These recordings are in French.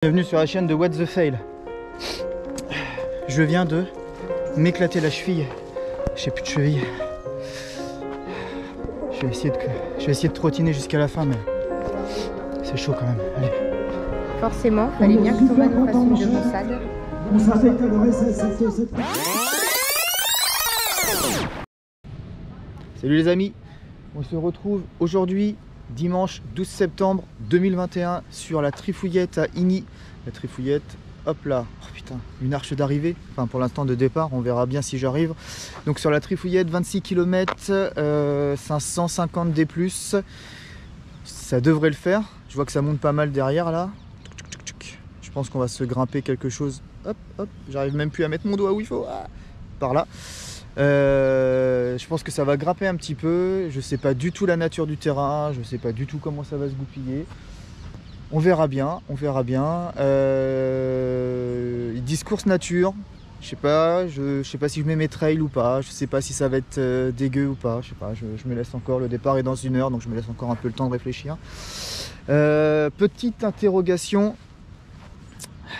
Bienvenue sur la chaîne de What the Fail. Je viens de m'éclater la cheville. J'ai plus de cheville. Je vais essayer de trottiner jusqu'à la fin, mais c'est chaud quand même. Allez. Forcément, fallait bien que Thomas nous fasse une devançade. Salut les amis, on se retrouve aujourd'hui, dimanche 12 septembre 2021, sur la Trifouillette à Igny. La Trifouillette, hop là, oh putain, une arche d'arrivée, enfin pour l'instant de départ, on verra bien si j'arrive. Donc sur la Trifouillette, 26 km, 550 D+, ça devrait le faire. Je vois que ça monte pas mal derrière là. Je pense qu'on va se grimper quelque chose. Hop, hop, j'arrive même plus à mettre mon doigt où il faut. Ah, par là. Je pense que ça va grimper un petit peu. Je sais pas du tout la nature du terrain. Je sais pas du tout comment ça va se goupiller. On verra bien, on verra bien. Ils disent course nature. Je sais pas si je mets mes trails ou pas. Je sais pas si ça va être dégueu ou pas. Je sais pas. Je me laisse encore. Le départ est dans 1 heure, donc je me laisse encore un peu le temps de réfléchir. Petite interrogation.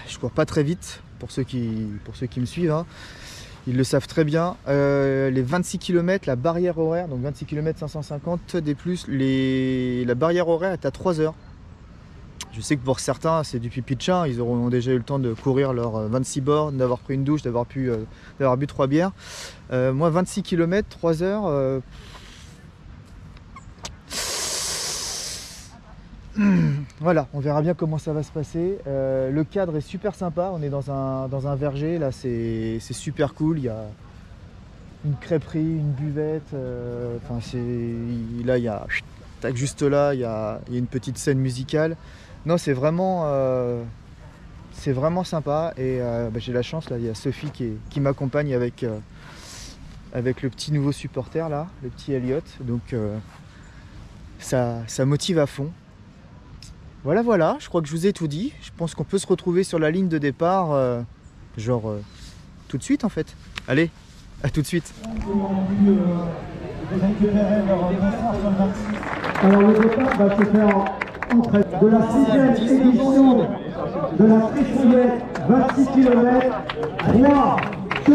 Je cours pas très vite pour ceux qui me suivent. Hein. Ils le savent très bien. Les 26 km, la barrière horaire, donc 26 km 550 des plus, la barrière horaire est à 3 heures. Je sais que pour certains, c'est du pipi de chat. Ils auront déjà eu le temps de courir leurs 26 bornes, d'avoir pris une douche, d'avoir bu 3 bières. Moi, 26 km, 3 heures. Voilà, on verra bien comment ça va se passer. Le cadre est super sympa, on est dans un verger, là c'est super cool, il y a une crêperie, une buvette, là il y a, juste là, il y a une petite scène musicale. Non, c'est vraiment sympa et j'ai la chance, là il y a Sophie qui m'accompagne avec le petit nouveau supporter là, le petit Elliot, donc ça motive à fond. Voilà, je crois que je vous ai tout dit. Je pense qu'on peut se retrouver sur la ligne de départ, tout de suite en fait. Allez, à tout de suite. Alors le départ va se faire en fait de la 6e édition de la Trifouillette, 26 km. 3, 2,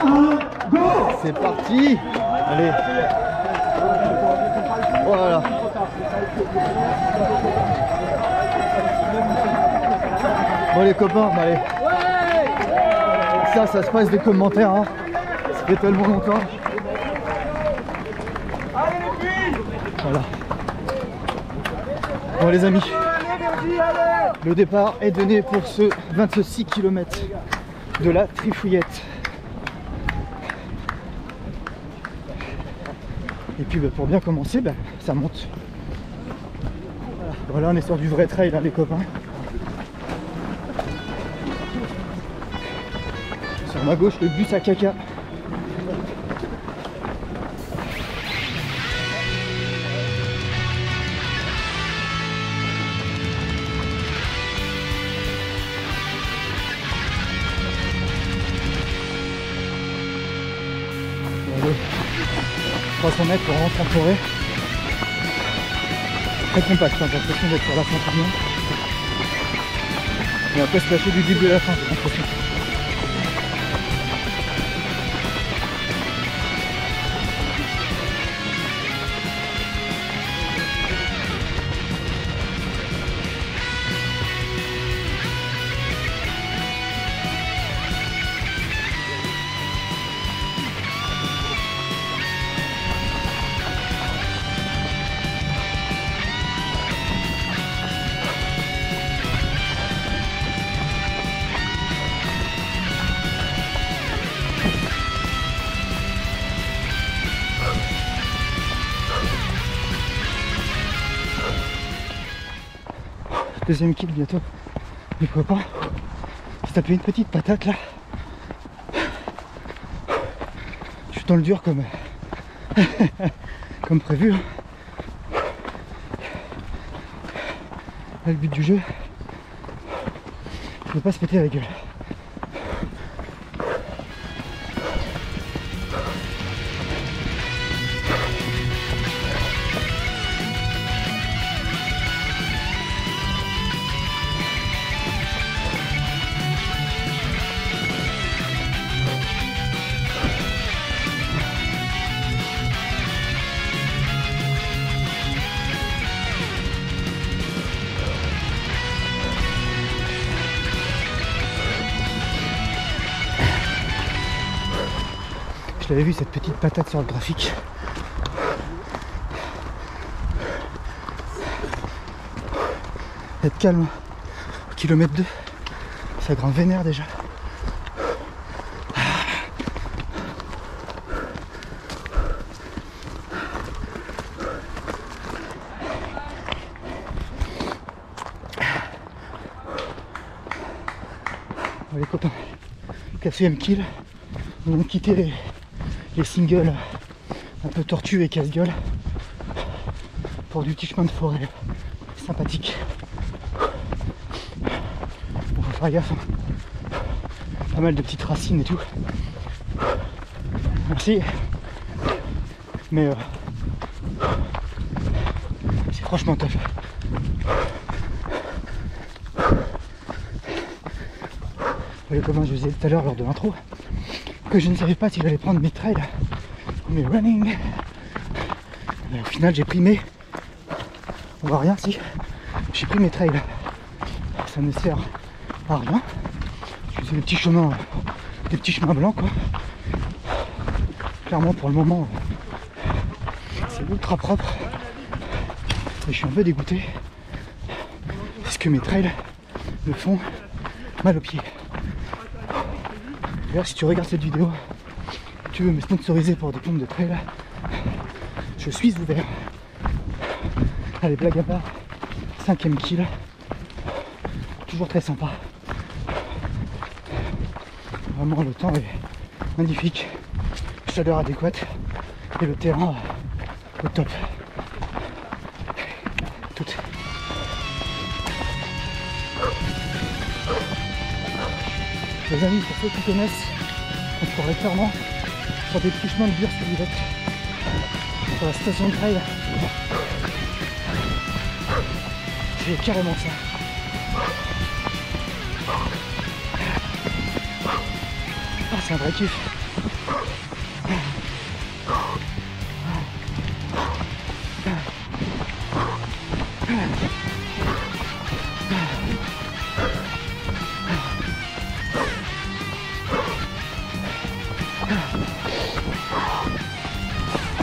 1, go! C'est parti. Allez. Voilà. Bon les copains, allez. Ça se passe des commentaires, hein. Ça fait tellement longtemps. Voilà. Bon les amis, le départ est donné pour ce 26 km de la Trifouillette. Et puis pour bien commencer, ça monte. Voilà, on est sur du vrai trail là les copains. Sur ma gauche, le bus à caca. Allez, 300 mètres pour rentrer en forêt. Très compact, hein, j'ai l'impression d'être sur la fin du monde. Et après se lâcher du début à la fin, j'ai l'impression. Deuxième kill bientôt, les copains. J'ai tapé une petite patate là. Je suis dans le dur comme prévu. Là, le but du jeu, je ne veux pas se péter la gueule. Je l'avais vu cette petite patate sur le graphique. Être calme, kilomètre 2, ça grimpe vénère déjà. Bon, les copains, 4ème kill, on a quitté les singles un peu tortueux et casse-gueule pour du petit chemin de forêt sympathique. Bon, faut faire gaffe, hein. Pas mal de petites racines et tout. Merci. Mais c'est franchement top. Les copains, je vous ai dit tout à l'heure lors de l'intro que je ne savais pas si j'allais prendre mes trails, mes running. Et au final, j'ai pris mes... On voit rien si. J'ai pris mes trails. Ça ne sert à rien. Je faisais des petits chemins blancs quoi. Clairement pour le moment, c'est ultra propre. Et je suis un peu dégoûté parce que mes trails me font mal aux pieds. D'ailleurs, si tu regardes cette vidéo, tu veux me sponsoriser pour des pompes de trail, je suis ouvert. Allez, blague à part, 5ème kill, toujours très sympa. Vraiment, le temps est magnifique, chaleur adéquate et le terrain au top. Tout. Les amis, pour ceux qui connaissent, on se croirait clairement sur des petits chemins de dur sur l'Yvette, sur la station de trail. C'est carrément ça. Ah, c'est un vrai kiff.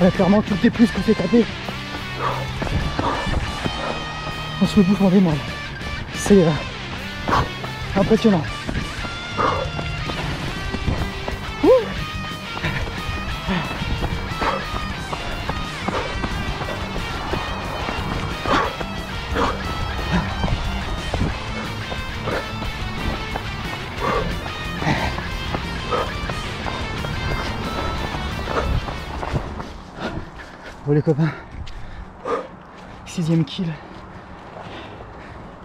Là, clairement, tout est plus que c'est tapé. On se le bouffe en des mains. C'est impressionnant. Bon les copains, 6ème kill.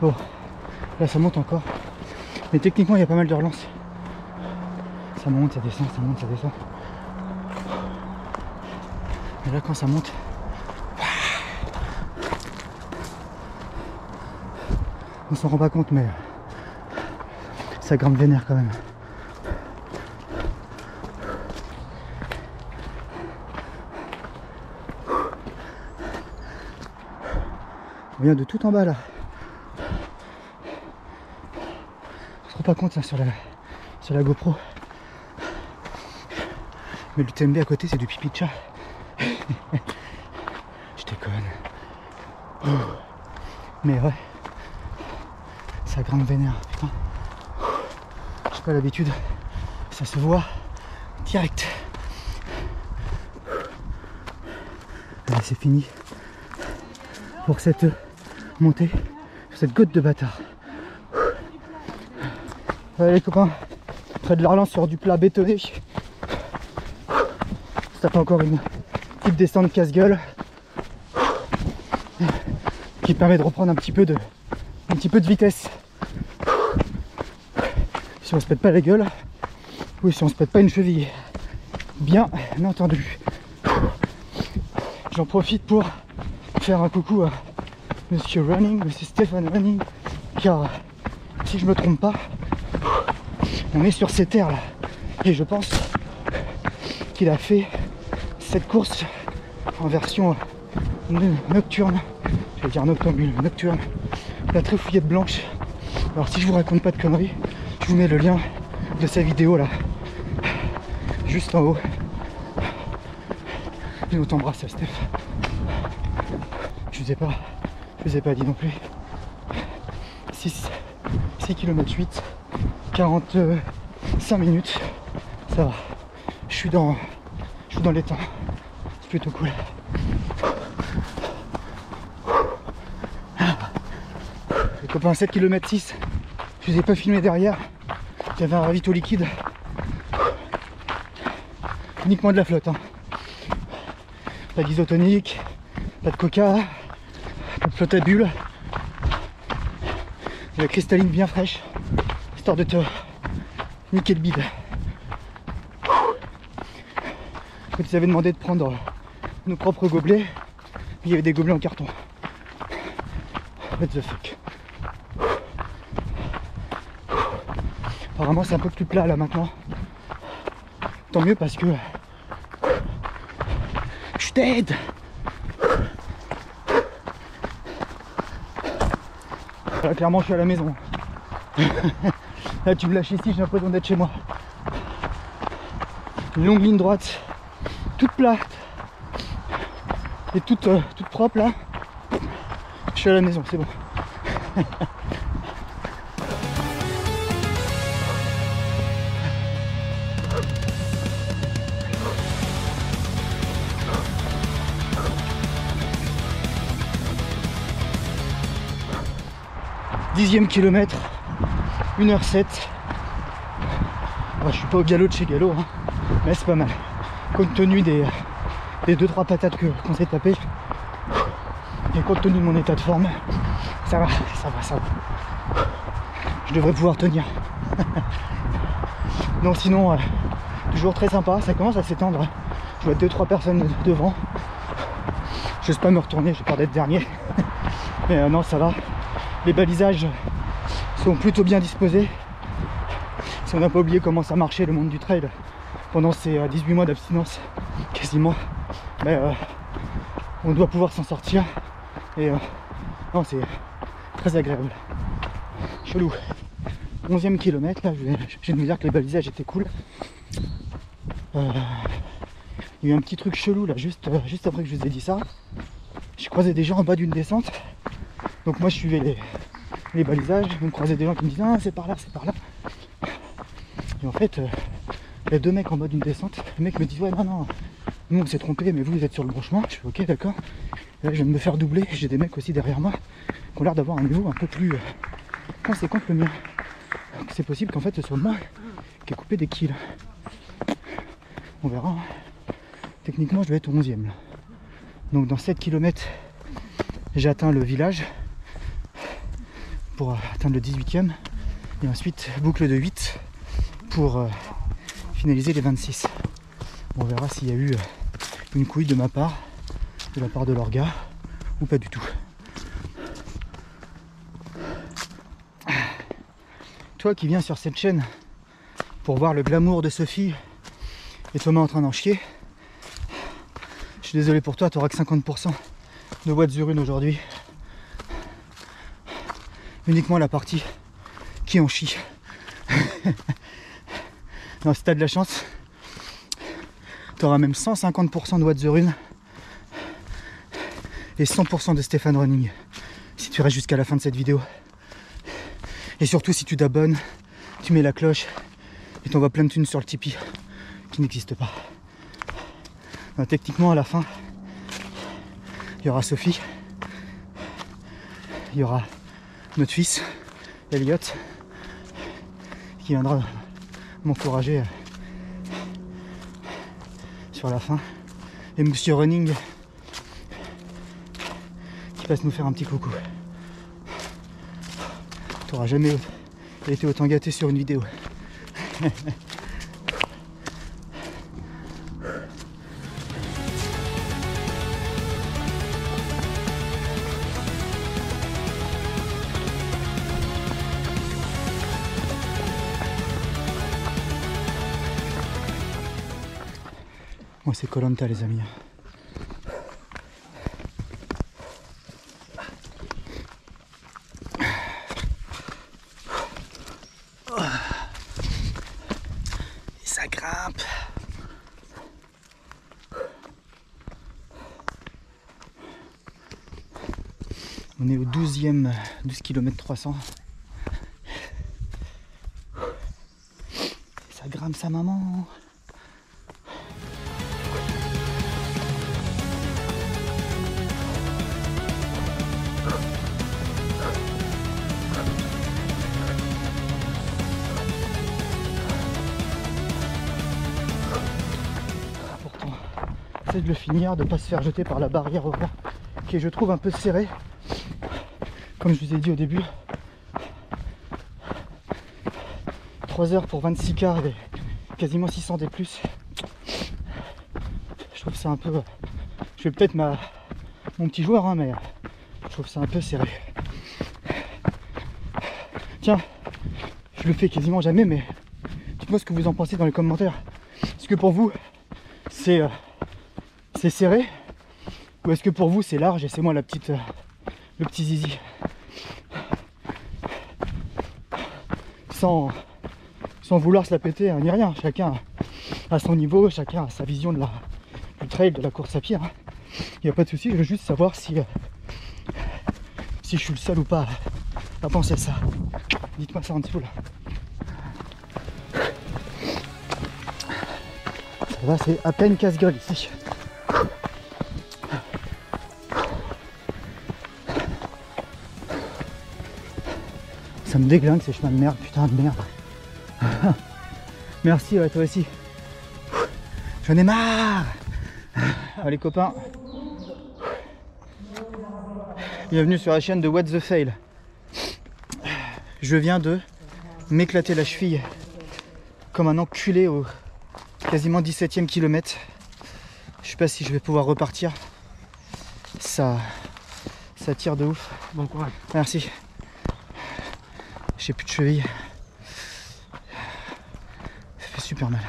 Bon, là ça monte encore. Mais techniquement il y a pas mal de relances. Ça monte, ça descend, ça monte, ça descend. Et là quand ça monte, on s'en rend pas compte mais ça grimpe vénère quand même. On vient de tout en bas là. On se rend pas compte hein, sur la GoPro. Mais le TMB à côté c'est du pipi de chat. Je déconne. Oh. Mais ouais. Ça grimpe vénère, putain. J'ai pas l'habitude. Ça se voit direct. Allez, c'est fini pour cette montée, cette côte de bâtard. Allez les copains, près de la relance sur du plat bétonné. Ça fait encore une petite descente casse-gueule qui permet de reprendre un petit peu de vitesse. Si on se pète pas la gueule, oui, si on se pète pas une cheville, bien entendu. J'en profite pour faire un coucou à Monsieur Running, Monsieur Stéphane Running, car si je me trompe pas, on est sur ces terres là, et je pense qu'il a fait cette course en version nocturne, je vais dire noctambule, nocturne, la Trifouillette blanche. Alors si je vous raconte pas de conneries, je vous mets le lien de sa vidéo là, juste en haut, Et on t'embrasse, Steph. Je vous ai pas dit non plus. 6 km 8, 45 minutes. Ça va. Je suis dans les temps. C'est plutôt cool. Les copains, 7 km 6. Je vous ai pas filmé derrière. Il y avait un ravito liquide. Uniquement de la flotte. Hein. Pas d'isotonique, pas de coca, pas de flotte à bulles. De la cristalline bien fraîche, histoire de te niquer le bide. Quand ils avaient demandé de prendre nos propres gobelets, il y avait des gobelets en carton. What the fuck. Apparemment c'est un peu plus plat là maintenant. Tant mieux parce que je t'aide. Là, clairement je suis à la maison. Là tu me lâches ici, j'ai l'impression d'être chez moi. Une longue ligne droite, toute plate et toute propre là. Je suis à la maison, c'est bon. Dixième kilomètre, 1h07. Ouais, je suis pas au galop de chez Gallo, hein, mais c'est pas mal. Compte tenu des 2-3 patates qu'on s'est tapé, et compte tenu de mon état de forme, ça va. Je devrais pouvoir tenir. Non, sinon, toujours très sympa, ça commence à s'étendre. Je vois 2-3 personnes devant. J'ose pas me retourner, j'ai peur d'être dernier. Mais non, ça va. Les balisages sont plutôt bien disposés. Si on n'a pas oublié comment ça marchait le monde du trail pendant ces 18 mois d'abstinence, quasiment, mais on doit pouvoir s'en sortir. Et non, c'est très agréable. Chelou. 11e kilomètre, là, je viens de me dire que les balisages étaient cool. Il y a eu un petit truc chelou là, juste après que je vous ai dit ça. J'ai croisé des gens en bas d'une descente. Donc moi je suivais les balisages, je me croisais des gens qui me disaient ah c'est par là. Et en fait, il y a 2 mecs en bas d'une descente, le mec me dit ouais non, nous on s'est trompé mais vous êtes sur le bon chemin. Je fais ok d'accord. Et là je viens de me faire doubler, j'ai des mecs aussi derrière moi qui ont l'air d'avoir un niveau un peu plus conséquent que le mien. Donc c'est possible qu'en fait ce soit moi qui ai coupé des kills. On verra. Hein. Techniquement je vais être au 11e là. Donc dans 7 km j'ai atteint le village pour atteindre le 18e et ensuite boucle de 8 pour finaliser les 26. On verra s'il y a eu une couille de ma part, de la part de l'orga ou pas du tout. Toi qui viens sur cette chaîne pour voir le glamour de Sophie et Thomas en train d'en chier, je suis désolé pour toi, tu auras que 50% de Watt-Zurune aujourd'hui. Uniquement la partie qui en chie. Non, si t'as de la chance, tu auras même 150% de Watt-Zurune et 100% de Stéphane Running si tu restes jusqu'à la fin de cette vidéo. Et surtout si tu t'abonnes, tu mets la cloche et t'envoies plein de thunes sur le Tipeee qui n'existe pas. Non, techniquement à la fin, il y aura Sophie, il y aura notre fils, Elliot, qui viendra m'encourager sur la fin. Et Monsieur Running qui passe nous faire un petit coucou. Tu n'auras jamais été autant gâté sur une vidéo. Moi c'est Koh-Lanta les amis. Et ça grimpe. On est au 12e, 12 km 300. Ça grimpe sa maman. Pourtant, j'essaie de le finir, de ne pas se faire jeter par la barrière horaire qui est, je trouve, un peu serrée. Comme je vous ai dit au début, 3 heures pour 26 quarts et quasiment 600 des plus. Je trouve ça un peu... Je vais peut-être mon petit joueur, hein, mais je trouve ça un peu serré. Tiens, je le fais quasiment jamais, mais dites-moi ce que vous en pensez dans les commentaires. Est-ce que pour vous, c'est serré? Ou est-ce que pour vous, c'est large et c'est moi le petit zizi? Sans vouloir se la péter, hein, ni rien. Chacun a son niveau, chacun a sa vision du trail, de la course à pied. Hein. Il n'y a pas de souci, je veux juste savoir si je suis le seul ou pas à penser ça. Dites-moi ça en dessous là. Ça va, c'est à peine casse-gueule ici. Ça me déglingue ces chemins de merde, putain de merde. Merci, ouais, toi aussi. J'en ai marre. Allez copains. Bienvenue sur la chaîne de What the Fail. Je viens de m'éclater la cheville comme un enculé au quasiment 17e kilomètre. Je sais pas si je vais pouvoir repartir. Ça tire de ouf. Bon courage. Merci. J'ai plus de cheville. Ça fait super mal.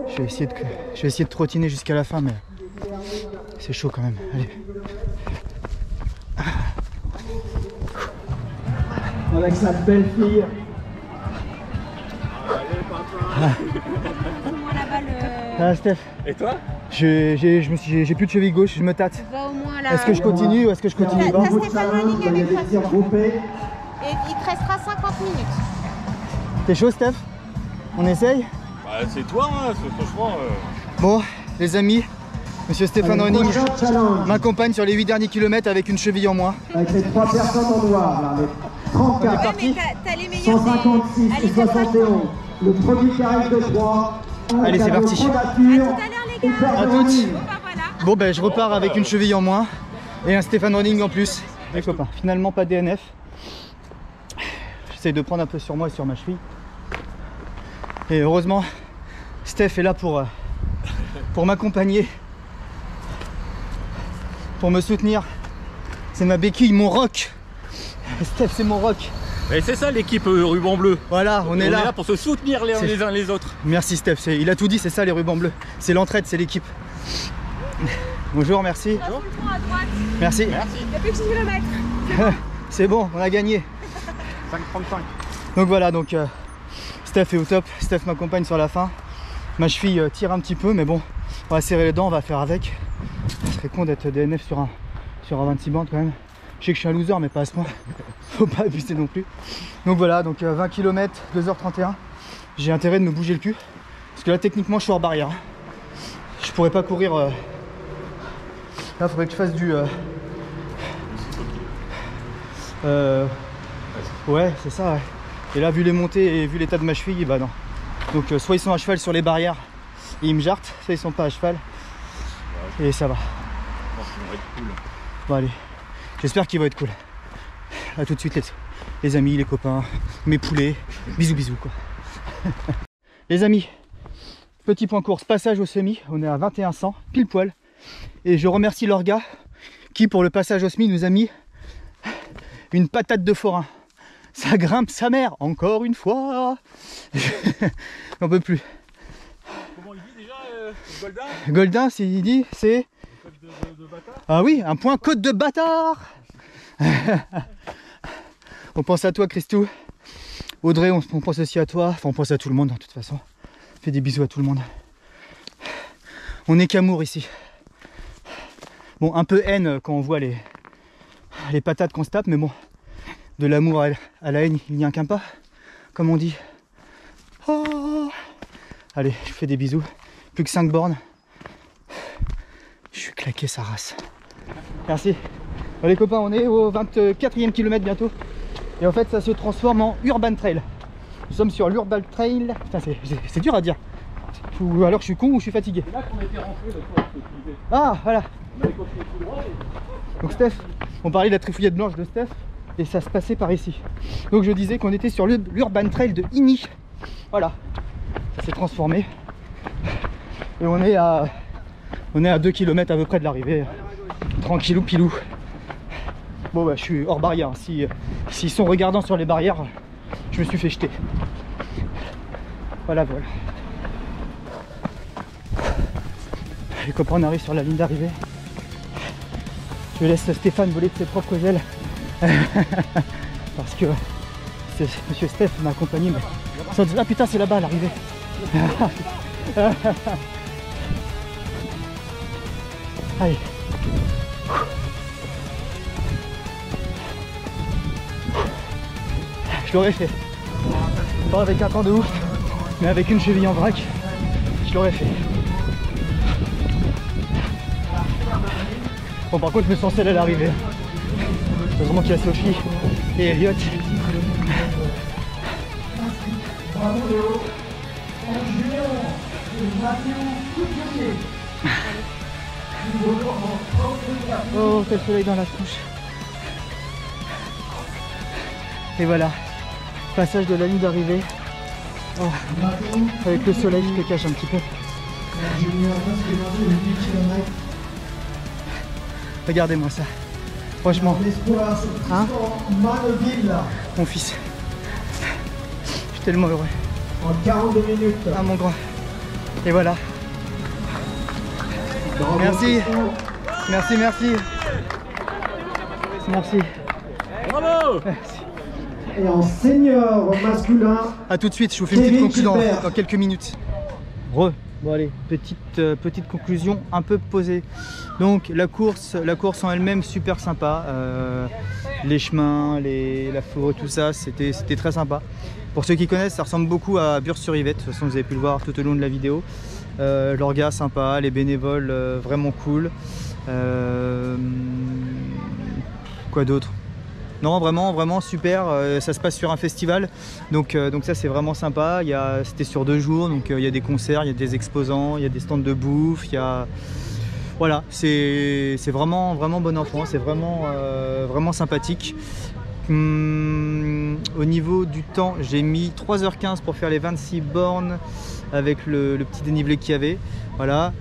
Je vais essayer de trottiner jusqu'à la fin, mais c'est chaud quand même. Allez. Avec sa belle fille. Ah Steph. Et toi? J'ai plus de cheville gauche, je me tâte. Va au moins là. Est-ce que je continue ou est-ce que je continue pas? T'as Stéphane Running avec toi. Tirs groupés. Et il te restera 50 minutes. T'es chaud Steph? On essaye? Bah c'est toi, hein, franchement... Bon, les amis, monsieur Stéphane Allez, Running prochain challenge. m'accompagne sur les 8 derniers kilomètres avec une cheville en moins. Avec les 3 personnes en noir, là, les 34, Ouais, mais t'as les meilleurs. 156 Allez, et 71. Le premier qui arrive de 3. Allez, c'est parti. À tout à l'heure les gars. À toutes. Bon bah voilà. Bon ben je repars avec une cheville en moins et un Stéphane Running en plus. Les copains, finalement pas DNF. J'essaye de prendre un peu sur moi et sur ma cheville. Et heureusement, Steph est là pour m'accompagner, pour me soutenir. C'est ma béquille, mon rock. Steph, c'est mon rock. Et c'est ça l'équipe ruban bleu. Voilà, on est là. pour se soutenir les uns les autres. Merci Steph, il a tout dit, c'est ça les rubans bleus. C'est l'entraide, c'est l'équipe. Bonjour, merci. Dans le fond à droite. Merci. Merci. Il n'y a plus que 6 km. C'est bon, on a gagné. 5,35. Donc voilà, donc Steph est au top. Steph m'accompagne sur la fin. Ma cheville tire un petit peu, mais bon, on va serrer les dents, on va faire avec. Ce serait con d'être DNF sur un 26 bandes quand même. Je sais que je suis un loser, mais pas à ce point. Faut pas abuser non plus. Donc voilà, donc 20 km, 2h31. J'ai intérêt de me bouger le cul. Parce que là, techniquement, je suis hors barrière. Je pourrais pas courir. Là, il faudrait que je fasse du. Ouais, c'est ça. Ouais. Et là, vu les montées et vu l'état de ma cheville, bah non. Donc, soit ils sont à cheval sur les barrières et ils me jartent, soit ils sont pas à cheval. Et ça va. Je pense qu'ils vont être cool. Bon, allez. J'espère qu'il va être cool. A tout de suite les amis, les copains, mes poulets. Bisous bisous quoi. Les amis, petit point course, passage au semi. On est à 2100, pile poil. Et je remercie l'orga qui pour le passage au semi nous a mis une patate de forain. Ça grimpe sa mère, encore une fois. J'en peux plus. Comment il dit déjà Goldin? Goldin, il dit, c'est... De bâtard. Ah oui, un point côte de bâtard. On pense à toi Christou. Audrey, on pense aussi à toi. Enfin, on pense à tout le monde de toute façon. On fait des bisous à tout le monde. On est qu'amour ici. Bon, un peu haine quand on voit les les patates qu'on se tape, mais bon, de l'amour à la haine, il n'y a qu'un pas, comme on dit. Oh, allez, je fais des bisous. Plus que 5 bornes. Je suis claqué sa race. Merci. Bon, les copains, on est au 24e kilomètre bientôt. Et en fait, ça se transforme en Urban Trail. Nous sommes sur l'Urban Trail. Putain, c'est dur à dire. Ou alors je suis con ou je suis fatigué. C'est là qu'on était rentré le soir. Ah, voilà. On avait continué tout droit. Donc Steph, on parlait de la trifouillette blanche de Steph. Et ça se passait par ici. Donc je disais qu'on était sur l'Urban Trail de Igny. Voilà. Ça s'est transformé. Et on est à 2 km à peu près de l'arrivée. Tranquillou pilou. Bon bah je suis hors barrière. S'ils sont regardants sur les barrières, je me suis fait jeter. Voilà, voilà. Les copains, on arrive sur la ligne d'arrivée. Je laisse Stéphane voler de ses propres ailes. Parce que monsieur Steph m'a accompagné. Mais... Ah putain, c'est là-bas l'arrivée. Allez. Je l'aurais fait. Pas avec un temps de ouf, mais avec une cheville en vrac, je l'aurais fait. Bon, par contre, je me sens seul à l'arrivée. Heureusement qu'il y a Sophie et Elliot. Oh, quel soleil dans la tronche. Et voilà, passage de la ligne d'arrivée. Oh, avec le soleil qui te cache un petit peu. Regardez-moi ça. Franchement, hein, mon fils. Je suis tellement heureux. En 42 minutes. Ah mon grand. Et voilà. Merci. Merci, merci. Merci. Bravo. Merci. Et en senior masculin. A tout de suite, je vous fais une petite Kevin conclusion Gilbert. dans quelques minutes. Bon allez, petite conclusion un peu posée. Donc la course en elle-même super sympa. Les chemins, la forêt, tout ça, c'était très sympa. Pour ceux qui connaissent, ça ressemble beaucoup à Bures-sur-Yvette. De toute façon, vous avez pu le voir tout au long de la vidéo. L'orga sympa, les bénévoles vraiment cool. Quoi d'autre? Non, vraiment super. Ça se passe sur un festival, donc ça c'est vraiment sympa. C'était sur 2 jours, donc il y a des concerts, il y a des exposants, il y a des stands de bouffe, voilà, c'est vraiment bon enfant, c'est vraiment sympathique. Au niveau du temps, j'ai mis 3h15 pour faire les 26 bornes avec le petit dénivelé qu'il y avait. Voilà,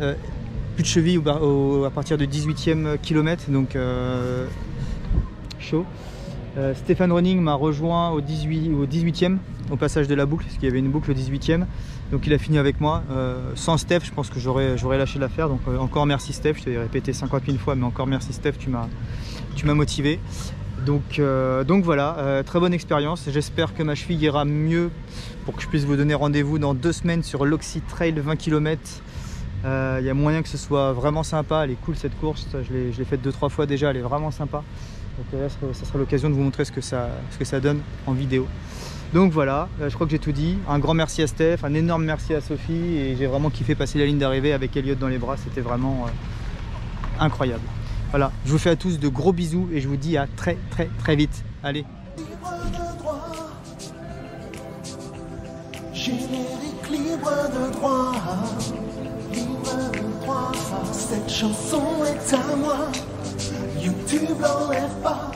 plus de cheville à partir du 18e kilomètre, donc chaud. Stéphane Running m'a rejoint au 18e, au passage de la boucle, parce qu'il y avait une boucle au 18e. Donc il a fini avec moi. Sans Steph, je pense que j'aurais lâché l'affaire. Donc encore merci Steph, je t'ai répété 50 000 fois, mais encore merci Steph, tu m'as motivé. Donc voilà, très bonne expérience. J'espère que ma cheville ira mieux pour que je puisse vous donner rendez-vous dans 2 semaines sur l'Oxy Trail 20 km. Il y a moyen que ce soit vraiment sympa. Elle est cool cette course, je l'ai faite 2-3 fois déjà, elle est vraiment sympa. Donc là, ça sera l'occasion de vous montrer ce que ça donne en vidéo. Donc voilà, je crois que j'ai tout dit. Un grand merci à Steph, un énorme merci à Sophie. Et j'ai vraiment kiffé passer la ligne d'arrivée avec Elliot dans les bras. C'était vraiment incroyable. Voilà, je vous fais à tous de gros bisous et je vous dis à très vite. Allez. Générique libre de droit, libre de droit. Cette chanson est à moi. YouTube l'enlève pas.